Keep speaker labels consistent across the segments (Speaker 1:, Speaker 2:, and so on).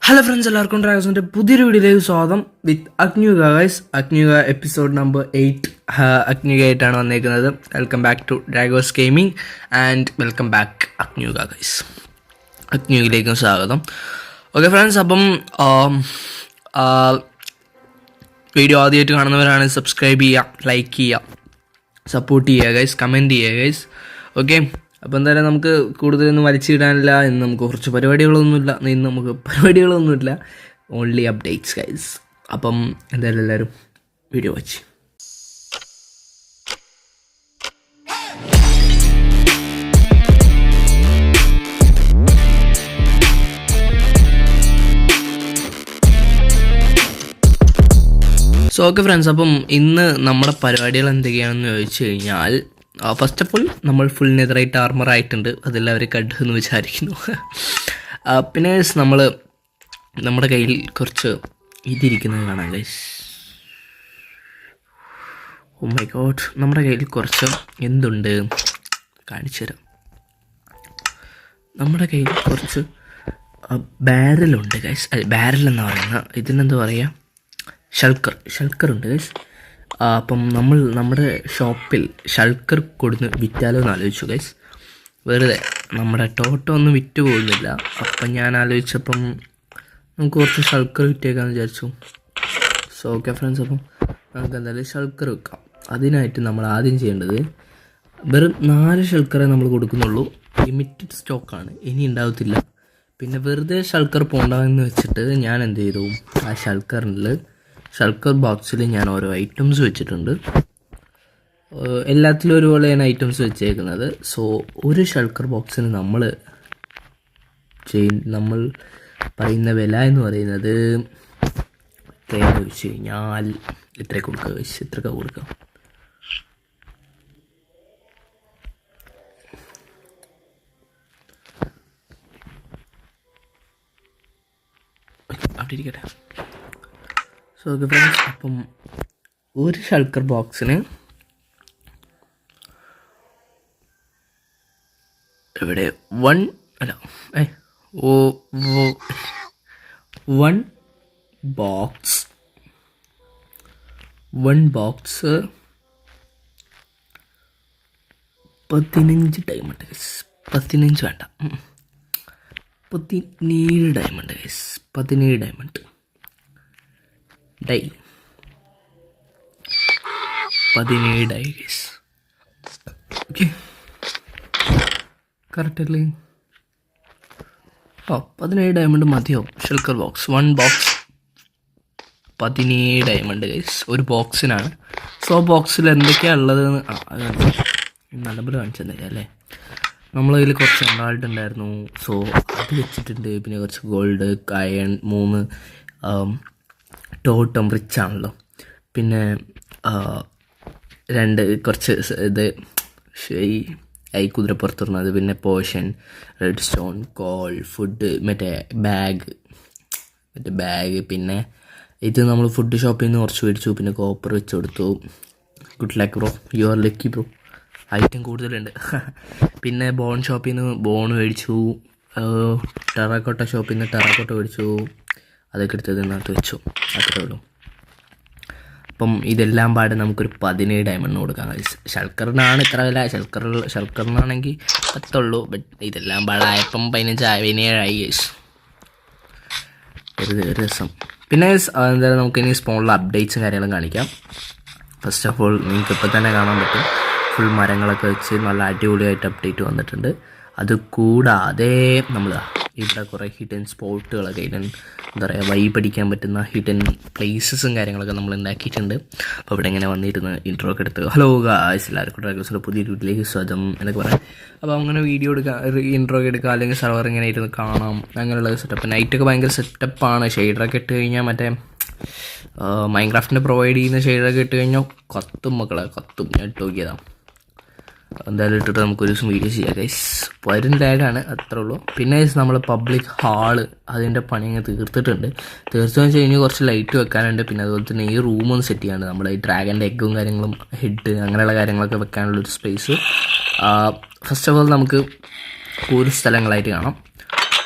Speaker 1: Hello friends, എല്ലാവർക്കും ഡ്രാഗോസിൻ്റെ പുതിയൊരു വീഡിയോയിലേക്ക് സ്വാഗതം വിത്ത് അഗ്ന്യുക ഗൈസ്. അഗ്ന്യുക എപ്പിസോഡ് നമ്പർ 8 അഗ്ന്യുക ആയിട്ടാണ് വന്നേക്കുന്നത്. Welcome back to Dragos gaming and welcome back അഗ്ന്യുക ഗൈസ്. അഗ്ന്യുകയിലേക്കും സ്വാഗതം. ഓക്കെ ഫ്രണ്ട്സ്, അപ്പം വീഡിയോ ആദ്യമായിട്ട് കാണുന്നവരാണ് സബ്സ്ക്രൈബ് ചെയ്യുക, ലൈക്ക് ചെയ്യുക, സപ്പോർട്ട് ചെയ്യുക ഗൈസ്, കമൻറ്റ് ചെയ്യുക ഗൈസ്. ഓക്കെ, അപ്പോൾ എന്തായാലും നമുക്ക് കൂടുതലൊന്നും വലിച്ചിടാനില്ല. ഇന്ന് നമുക്ക് കുറച്ച് പരിപാടികളൊന്നുമില്ല, ഓൺലി അപ്ഡേറ്റ്സ് ഗൈസ്. അപ്പം എന്തായാലും എല്ലാവരും video watch. So okay friends, അപ്പം ഇന്ന് നമ്മുടെ പരിപാടികൾ എന്തൊക്കെയാണെന്ന് ചോദിച്ചു കഴിഞ്ഞാൽ, ഫസ്റ്റ് ഓഫ് ഓൾ നമ്മൾ ഫുൾ നെതറൈറ്റ് ആർമർ ആയിട്ടുണ്ട്. അതെല്ലാവരും കണ്ടു എന്ന് വിചാരിക്കുന്നു. പിന്നെ നമ്മുടെ കയ്യിൽ കുറച്ച് ഇതിരിക്കുന്നത് കാണാം ഗൈസ്. ഓ മൈ ഗോഡ്, നമ്മുടെ കയ്യിൽ കുറച്ച് എന്തുണ്ട് കാണിച്ചു തരാം. നമ്മുടെ കയ്യിൽ കുറച്ച് ബാരലുണ്ട് ഗൈസ്. ബാരൽ എന്ന് പറയുന്ന ഇതിനെന്താ പറയുക, ഷൾക്കർ ഉണ്ട് ഗൈസ്. അപ്പം നമ്മുടെ ഷോപ്പിൽ ഷൾക്കർ കൊടുന്ന് വിറ്റാലോ എന്ന് ആലോചിച്ചു ഗൈസ്. വെറുതെ നമ്മുടെ ടോട്ടോ ഒന്നും വിറ്റ് പോകുന്നില്ല. അപ്പം ഞാൻ ആലോചിച്ചപ്പം നമുക്ക് കുറച്ച് ഷൾക്കർ വിറ്റേക്കാന്ന് വിചാരിച്ചു. സോ ഓക്കെ ഫ്രണ്ട്സ്, അപ്പം നമുക്ക് എന്തായാലും ഷൾക്കർ വെക്കാം. അതിനായിട്ട് നമ്മൾ ആദ്യം ചെയ്യേണ്ടത്, വെറും 4 ഷൾക്കറേ നമ്മൾ കൊടുക്കുന്നുള്ളൂ. ലിമിറ്റഡ് സ്റ്റോക്കാണ്, ഇനി ഉണ്ടാവത്തില്ല. പിന്നെ വെറുതെ ഷൾക്കർ പോണ്ടെന്ന് വെച്ചിട്ട് ഞാൻ എന്ത് ചെയ്തു, ആ ഷൾക്കർ ബോക്സിൽ ഞാൻ ഓരോ ഐറ്റംസ് വെച്ചിട്ടുണ്ട്. എല്ലാത്തിലും ഒരുപോലെയാണ് ഐറ്റംസ് വെച്ചേക്കുന്നത്. സോ ഒരു ഷൾക്കർ ബോക്സിന് നമ്മൾ പറയുന്ന വില എന്ന് പറയുന്നത് എത്രയാണെന്ന് വെച്ച് കഴിഞ്ഞാൽ, ഇത്രയൊക്കെ കൊടുക്കുക. അവിടെ ഇരിക്കട്ടെ. സോ ഓക്കെ ഫ്രണ്ട്സ്, അപ്പം ഒരു ഷൾക്കർ ബോക്സിന് ഇവിടെ 1 ബോക്സ് 15 ഡയമണ്ട് ഗൈസ്. 15 വേണ്ട, 17 ഡയമണ്ട് ഗൈസ്. 17 ഡയമണ്ട് ഡൈ 17 ഡൈ ഗൈസ്. ഓക്കെ, കറക്റ്റ് അല്ലേ? 17 ഡയമണ്ട് മതിയോ shulker box? 1 box 17 diamond guys, ഒരു ബോക്സിനാണ്. സോ ബോക്സിൽ എന്തൊക്കെയാണ് ഉള്ളതെന്ന് നല്ലപോലെ കാണിച്ചു തന്നില്ല അല്ലേ? നമ്മളതിൽ കുറച്ച് എമറാൾഡ് ഉണ്ടായിരുന്നു. സോ അത് വെച്ചിട്ടുണ്ട്. പിന്നെ കുറച്ച് ഗോൾഡ്, അയൺ 3 ടോട്ടം റിച്ച് ആണല്ലോ. പിന്നെ 2 കുറച്ച് ഇത് ഈ കുതിരപ്പുറത്തുള്ളത്. പിന്നെ potion, redstone, coal, food, മറ്റേ ബാഗ്. പിന്നെ ഇത് നമ്മൾ ഫുഡ് ഷോപ്പിൽ നിന്ന് കുറച്ച് മേടിച്ചു. പിന്നെ കോപ്പർ വെച്ച് കൊടുത്തു. Good luck bro, you are lucky bro. Item കൂടുതലുണ്ട്. പിന്നെ ബോൺ ഷോപ്പിൽ നിന്ന് ബോൺ മേടിച്ചു. ടെറാക്കോട്ട ഷോപ്പിൽ നിന്ന് ടെറാക്കോട്ട മേടിച്ചു. അതൊക്കെ എടുത്തത് ഇതിനകത്ത് വെച്ചു. അത്രേ ഉള്ളൂ. അപ്പം ഇതെല്ലാം പാടെ നമുക്കൊരു 17 ഡയമണ്ട് കൊടുക്കാം. ഷൾക്കറിനാണ് ഇത്ര വില. ഷൾക്കറിനാണെങ്കിൽ 10 ഉള്ളൂ. ബട്ട് ഇതെല്ലാം പാടായപ്പം 17 ആയി ഗൈസ്. ഒരു രസം. പിന്നെ എന്തായാലും നമുക്കിനി സ്പോണിലെ അപ്ഡേറ്റ്സും കാര്യങ്ങളും കാണിക്കാം. ഫസ്റ്റ് ഓഫ് ഓൾ നിങ്ങൾക്ക് ഇപ്പം തന്നെ കാണാൻ പറ്റും, ഫുൾ മരങ്ങളൊക്കെ വെച്ച് നല്ല അടിപൊളിയായിട്ട് അപ്ഡേറ്റ് വന്നിട്ടുണ്ട്. അതുകൂടാതെ നമ്മൾ ഇവിടെ കുറേ ഹിഡൻ സ്പോട്ടുകളൊക്കെ, എന്താ പറയുക, വൈബടിക്കാൻ പറ്റുന്ന ഹിഡൻ പ്ലേസസും കാര്യങ്ങളൊക്കെ നമ്മൾ ഉണ്ടാക്കിയിട്ടുണ്ട്. അപ്പോൾ ഇവിടെ ഇങ്ങനെ വന്നിരുന്ന് ഇൻട്രോ ഒക്കെ എടുത്ത് ഹലോ ഗായ്സ്, എല്ലാവർക്കും ഡ്രാഗോസിൻ്റെ പുതിയ വീട്ടിലേക്ക് സ്വാഗതം എന്നൊക്കെ പറയാം. അപ്പോൾ അങ്ങനെ വീഡിയോ എടുക്കുക, ഇൻട്രോ ഒക്കെ എടുക്കുക, അല്ലെങ്കിൽ സർവർ ഇങ്ങനെ ഇരുന്ന് കാണാം, അങ്ങനെയുള്ള സെറ്റപ്പ്. നൈറ്റൊക്കെ ഭയങ്കര സെറ്റപ്പാണ്. ഷെയ്ഡറൊക്കെ ഇട്ട് കഴിഞ്ഞാൽ മറ്റേ മൈൻക്രാഫ്റ്റിൻ്റെ പ്രൊവൈഡ് ചെയ്യുന്ന ഷെയ്ഡറൊക്കെ ഇട്ട് കഴിഞ്ഞാൽ കത്തും മക്കളെ, കത്തും. ഞാൻ ഇട്ട് നോക്കിയതാണ്. എന്തായാലും ഇട്ടിട്ട് നമുക്കൊരു ദിവസം വീഡിയോ ചെയ്യാം ഗൈസ്. വരും ലാഗാണ്, അത്രേ ഉള്ളൂ. പിന്നെ നമ്മൾ പബ്ലിക് ഹാള് അതിൻ്റെ പണി അങ്ങ് തീർത്തിട്ടുണ്ട്. തീർച്ചയായും വെച്ച് കഴിഞ്ഞാൽ കുറച്ച് ലൈറ്റ് വെക്കാനുണ്ട്. പിന്നെ അതുപോലെ തന്നെ ഈ റൂമൊന്ന് സെറ്റ് ചെയ്യാനുണ്ട്. നമ്മുടെ ഈ ഡ്രാഗൻ്റെ എഗ്ഗും കാര്യങ്ങളും, ഹെഡ്, അങ്ങനെയുള്ള കാര്യങ്ങളൊക്കെ വെക്കാനുള്ളൊരു സ്പേസ്. ഫസ്റ്റ് ഓഫ് ഓൾ നമുക്ക് ഒരു സ്ഥലങ്ങളായിട്ട് കാണാം.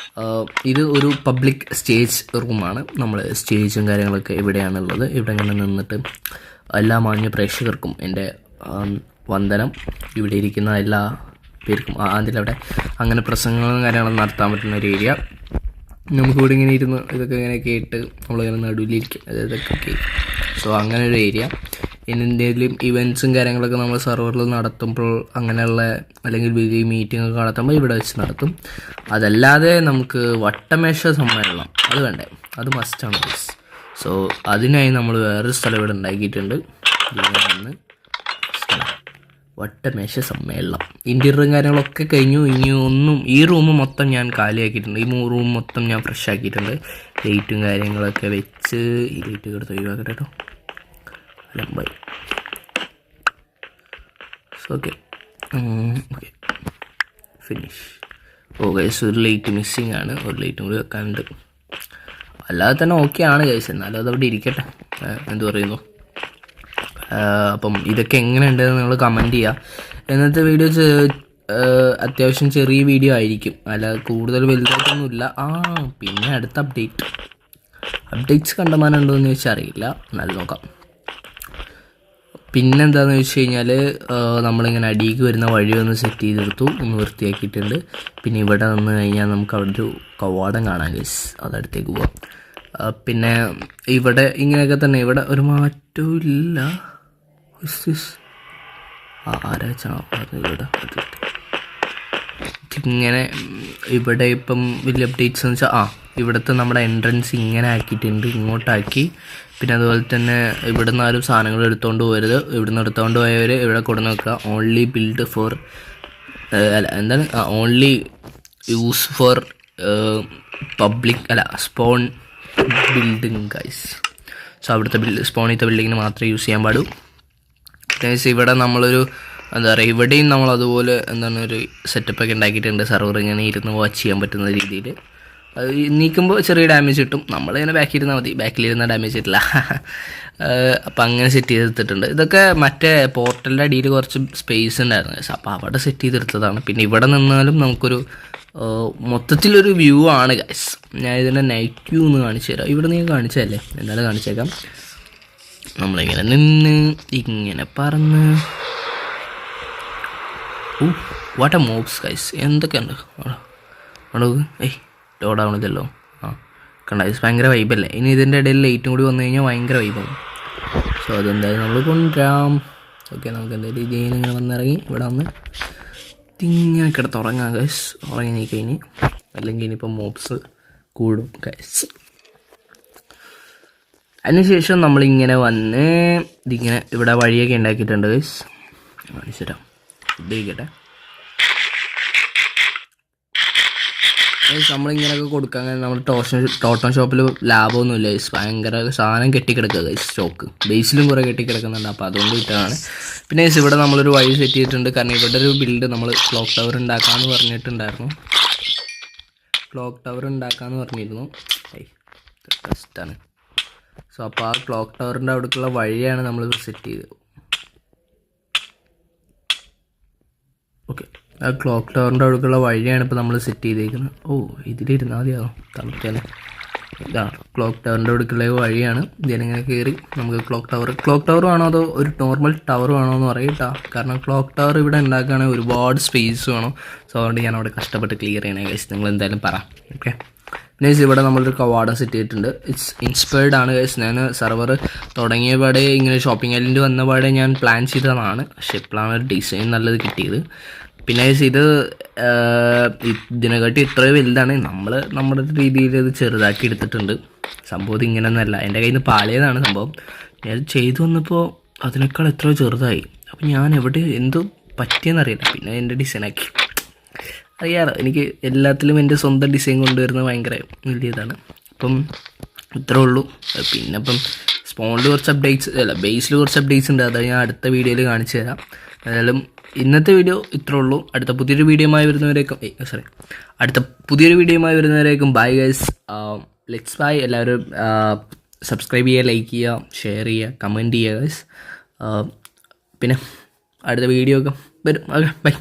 Speaker 1: ഇത് ഒരു പബ്ലിക് സ്റ്റേജ് റൂമാണ്. നമ്മൾ സ്റ്റേജും കാര്യങ്ങളൊക്കെ ഇവിടെയാണുള്ളത്. ഇവിടെ ഇങ്ങനെ നിന്നിട്ട് എല്ലാ മാന്യ പ്രേക്ഷകർക്കും എൻ്റെ വന്ദനം. ഇവിടെ ഇരിക്കുന്ന എല്ലാ പേർക്കും അതിലവിടെ അങ്ങനെ പ്രസംഗങ്ങളും കാര്യങ്ങളും നടത്താൻ പറ്റുന്ന ഒരു ഏരിയ. നമുക്കിവിടെ ഇങ്ങനെ ഇരുന്ന് ഇതൊക്കെ ഇങ്ങനെ കേട്ട് നമ്മളിങ്ങനെ നടുവിലിരിക്കും, ഇതൊക്കെ കേൾക്കും. സോ അങ്ങനെ ഒരു ഏരിയ. ഇനി എന്തെങ്കിലും ഇവൻറ്റ്സും കാര്യങ്ങളൊക്കെ നമ്മൾ സെർവറിൽ നടത്തുമ്പോൾ അങ്ങനെയുള്ള അല്ലെങ്കിൽ വലിയ മീറ്റിംഗ് ഒക്കെ നടത്തുമ്പോൾ ഇവിടെ വെച്ച് നടത്തും. അതല്ലാതെ നമുക്ക് വട്ടമേശ സമ്മേളനം അത് വേണ്ടേ, അത് മസ്റ്റാണ്. സോ അതിനായി നമ്മൾ വേറൊരു സ്ഥലം ഇവിടെ ഉണ്ടാക്കിയിട്ടുണ്ട്. ഇതിന് വട്ടമേശ സമ്മേളനം ഇൻറ്റീരിയറും കാര്യങ്ങളൊക്കെ കഴിഞ്ഞു. ഇനി ഒന്നും ഈ റൂം മൊത്തം ഞാൻ കാലിയാക്കിയിട്ടുണ്ട്. ഈ റൂം മൊത്തം ഞാൻ ഫ്രഷ് ആക്കിയിട്ടുണ്ട്. ലൈറ്റും കാര്യങ്ങളൊക്കെ വെച്ച് ഈ ലൈറ്റ് എടുത്ത് ഒഴിവാക്കട്ടെ കേട്ടോ. ലംബായി ഓക്കെ ഓക്കെ ഫിനിഷ്. ഓ ഗൈസ്, ഒരു ലൈറ്റ് മിസ്സിങ് ആണ്. ഒരു ലൈറ്റും കൂടി വെക്കാനുണ്ട്. അല്ലാതെ തന്നെ ഓക്കെ ആണ് ഗൈസ്. എന്നാലും അതവിടെ ഇരിക്കട്ടെ. എന്ത് പറയുന്നു? അപ്പം ഇതൊക്കെ എങ്ങനെയുണ്ടെന്ന് നിങ്ങൾ കമൻറ്റ് ചെയ്യുക. ഇന്നത്തെ വീഡിയോ അത്യാവശ്യം ചെറിയ വീഡിയോ ആയിരിക്കും, അല്ല കൂടുതൽ വലുതായിട്ടൊന്നുമില്ല. പിന്നെ അടുത്ത അപ്ഡേറ്റ്സ് കണ്ടമാനുണ്ടോ എന്ന് ചോദിച്ചാൽ അറിയില്ല, നല്ല നോക്കാം. പിന്നെന്താണെന്ന് വെച്ച് കഴിഞ്ഞാൽ നമ്മളിങ്ങനെ അടിയിലേക്ക് വരുന്ന വഴി ഒന്ന് സെറ്റ് ചെയ്തെടുത്തു, ഒന്ന് വൃത്തിയാക്കിയിട്ടുണ്ട്. പിന്നെ ഇവിടെ വന്ന് കഴിഞ്ഞാൽ നമുക്ക് അവിടെ ഒരു കവാടം കാണാൻ ഗൈസ്, അതടുത്തേക്ക് പോവാം. പിന്നെ ഇവിടെ ഇങ്ങനെയൊക്കെ തന്നെ, ഇവിടെ ഒരു മാറ്റവും ഇല്ല. ആരാച്ചാണോ അത് ഇവിടെ ഇങ്ങനെ. ഇവിടെ ഇപ്പം വലിയ അപ്ഡേറ്റ്സ് എന്ന് വെച്ചാൽ ഇവിടുത്തെ നമ്മുടെ എൻട്രൻസ് ഇങ്ങനെ ആക്കിയിട്ടുണ്ട്, ഇങ്ങോട്ടാക്കി. പിന്നെ അതുപോലെ തന്നെ ഇവിടെ നിന്ന് ആരും സാധനങ്ങൾ എടുത്തുകൊണ്ട് പോകരുത്. ഇവിടുന്ന് എടുത്തുകൊണ്ട് പോയവർ ഇവിടെ കൊടുന്ന് വെക്കുക. ഓൺലി ബിൽഡ് ഫോർ എന്താണ് only use for public spawn building guys. So അവിടുത്തെ സ്പോണിത്തെ ബിൽഡിങ്ങിന് മാത്രമേ യൂസ് ചെയ്യാൻ പാടൂ. ഇവിടെ നമ്മളൊരു എന്താ പറയുക, ഇവിടെയും നമ്മൾ അതുപോലെ എന്താണ് ഒരു സെറ്റപ്പൊക്കെ ഉണ്ടാക്കിയിട്ടുണ്ട്. സെർവർ ഇങ്ങനെ ഇരുന്ന് വാച്ച് ചെയ്യാൻ പറ്റുന്ന രീതിയിൽ. അത് നീക്കുമ്പോൾ ചെറിയ ഡാമേജ് കിട്ടും. നമ്മളിങ്ങനെ ബാക്കിലിരുന്നാൽ മതി, ബാക്കിലിരുന്ന ഡാമേജ് കിട്ടില്ല. അപ്പം അങ്ങനെ സെറ്റ് ചെയ്തെടുത്തിട്ടുണ്ട്. ഇതൊക്കെ മറ്റേ പോർട്ടലിൻ്റെ അടിയിൽ കുറച്ച് സ്പേസ് ഉണ്ടായിരുന്നു, അപ്പോൾ അവിടെ സെറ്റ് ചെയ്തെടുത്തതാണ്. പിന്നെ ഇവിടെ നിന്നാലും നമുക്കൊരു മൊത്തത്തിലൊരു വ്യൂ ആണ് ഗൈസ്. ഞാൻ ഇതിൻ്റെ നൈറ്റ് വ്യൂ ഒന്ന് കാണിച്ചു തരാം. ഇവിടെ നീ കാണിച്ചതല്ലേ, എന്നാലും കാണിച്ചേക്കാം. നമ്മളിങ്ങനെ നിന്ന് ഇങ്ങനെ പറന്ന് വാട്ട് എ മോബ്സ് ഗൈസ്, എന്തൊക്കെയുണ്ട് അവിടെ. ലോഡാവണതല്ലോ. കണ്ട ഭയങ്കര വൈബല്ലേ. ഇനി ഇതിൻ്റെ ഇടയിൽ ലൈറ്റും കൂടി വന്നു കഴിഞ്ഞാൽ ഭയങ്കര വൈബാണ്. സോ അതെന്തായാലും നമ്മൾ കൊണ്ടുവരാം. ഓക്കെ, നമുക്ക് എന്തായാലും ഇതിങ്ങനെ ഇങ്ങനെ വന്നിറങ്ങി ഇവിടെ വന്ന് ഇങ്ങനെ കിടത്തുറങ്ങാം ഗൈസ്. ഉറങ്ങി നീക്കഴിഞ്ഞ്, അല്ലെങ്കിൽ ഇനിയിപ്പോൾ മോബ്സ് കൂടും ഗൈസ്. അതിനുശേഷം നമ്മളിങ്ങനെ വന്ന് ഇതിങ്ങനെ ഇവിടെ വഴിയൊക്കെ ഉണ്ടാക്കിയിട്ടുണ്ട് ഗൈസ്, കാണിച്ചു തരാം. ഉപയോഗിക്കട്ടെ നമ്മളിങ്ങനെയൊക്കെ കൊടുക്കാൻ. നമ്മൾ ടോട്ടൺ ഷോപ്പിൽ ലാഭമൊന്നുമില്ല ഗൈസ്, ഭയങ്കര സാധനം കെട്ടിക്കിടക്കുക ഗൈസ്. സ്റ്റോക്ക് ബേസിലും കുറേ കെട്ടിക്കിടക്കുന്നുണ്ട്, അപ്പോൾ അതുകൊണ്ട് കിട്ടാണ്. പിന്നെ ഗൈസ് ഇവിടെ നമ്മളൊരു വഴി സെറ്റ് ചെയ്തിട്ടുണ്ട്. കാരണം ഇവിടെ ഒരു ബിൽഡ് നമ്മൾ ക്ലോക്ക് ടവർ ഉണ്ടാക്കാമെന്ന് പറഞ്ഞിട്ടുണ്ടായിരുന്നു. ക്ലോക്ക് ടവർ ഉണ്ടാക്കാമെന്ന് പറഞ്ഞിരുന്നു. ബെസ്റ്റാണ്. സോ അപ്പോൾ ആ ക്ലോക്ക് ടവറിൻ്റെ അവിടേക്കുള്ള വഴിയാണ് നമ്മൾ സെറ്റ് ചെയ്തത്. ഓക്കെ, ആ ക്ലോക്ക് ടവറിൻ്റെ അവിടേക്കുള്ള വഴിയാണ് ഇപ്പോൾ നമ്മൾ സെറ്റ് ചെയ്തേക്കുന്നത്. ഇതിലിരുന്നാൽ മതിയാകും തളർത്തിയാൽ. ഇതാണ് ക്ലോക്ക് ടവറിൻ്റെ അവിടേക്കുള്ള വഴിയാണ്. ഇതിനിങ്ങനെ കയറി നമുക്ക് ക്ലോക്ക് ടവർ വേണോ അതോ ഒരു നോർമൽ ടവർ വേണോ എന്ന് പറയട്ടാ. കാരണം ക്ലോക്ക് ടവർ ഇവിടെ ഉണ്ടാക്കുകയാണെങ്കിൽ ഒരുപാട് സ്പേസ് വേണം. സോ അതുകൊണ്ട് ഞാൻ അവിടെ കഷ്ടപ്പെട്ട് ക്ലിയർ ചെയ്യണേ ഗൈസ്. നിങ്ങൾ എന്തായാലും പറ. ഓക്കെ, പിന്നെ ഇവിടെ നമ്മളൊരു കവാടം സെറ്റ് ചെയ്തിട്ടുണ്ട്. ഇറ്റ്സ് ഇൻസ്പയർഡ് ആണ് ഗൈസ്. ഞാൻ സെർവർ തുടങ്ങിയ പാടെ ഇങ്ങനെ ഷോപ്പിംഗ് ഐലൻഡ് വന്ന പാടെ ഞാൻ പ്ലാൻ ചെയ്തതാണ്. പക്ഷേ ഇപ്പോഴാണ് ഒരു ഡിസൈൻ നല്ലത് കിട്ടിയത്. പിന്നെ ഇത് ഇതിനെക്കാട്ടി ഇത്രയും വലുതാണ്. നമ്മൾ നമ്മുടെ രീതിയിൽ ഇത് ചെറുതാക്കി എടുത്തിട്ടുണ്ട്. സംഭവം ഇങ്ങനെയൊന്നുമല്ല, എൻ്റെ കയ്യിൽ നിന്ന് പാളിയതാണ് സംഭവം. ഞാൻ ചെയ്തു വന്നപ്പോൾ അതിനേക്കാൾ എത്രയോ ചെറുതായി. അപ്പം ഞാൻ എന്തോ പറ്റിയെന്നറിയില്ല. പിന്നെ എൻ്റെ ഡിസൈനാക്കി. അറിയാലോ, എനിക്ക് എല്ലാത്തിലും എൻ്റെ സ്വന്തം ഡിസൈൻ കൊണ്ടുവരുന്നത് ഭയങ്കര വലിയ ഇതാണ്. അപ്പം ഇത്രേ ഉള്ളൂ. പിന്നെ ഇപ്പം സ്പോണിൽ കുറച്ച് അപ്ഡേറ്റ്സ് ബേസിൽ കുറച്ച് അപ്ഡേറ്റ്സ് ഉണ്ട്. അത് ഞാൻ അടുത്ത വീഡിയോയിൽ കാണിച്ചു തരാം. ഏതായാലും ഇന്നത്തെ വീഡിയോ ഇത്രേ ഉള്ളൂ. അടുത്ത പുതിയൊരു വീഡിയോയുമായി വരുന്നവരേക്കും ബൈ ഗൈസ്. Let's bye. എല്ലാവരും സബ്സ്ക്രൈബ് ചെയ്യുക, ലൈക്ക് ചെയ്യുക, ഷെയർ ചെയ്യുക, കമൻറ്റ് ചെയ്യുക ഗൈസ്. പിന്നെ അടുത്ത വീഡിയോ ഒക്കെ വരും. Okay, by.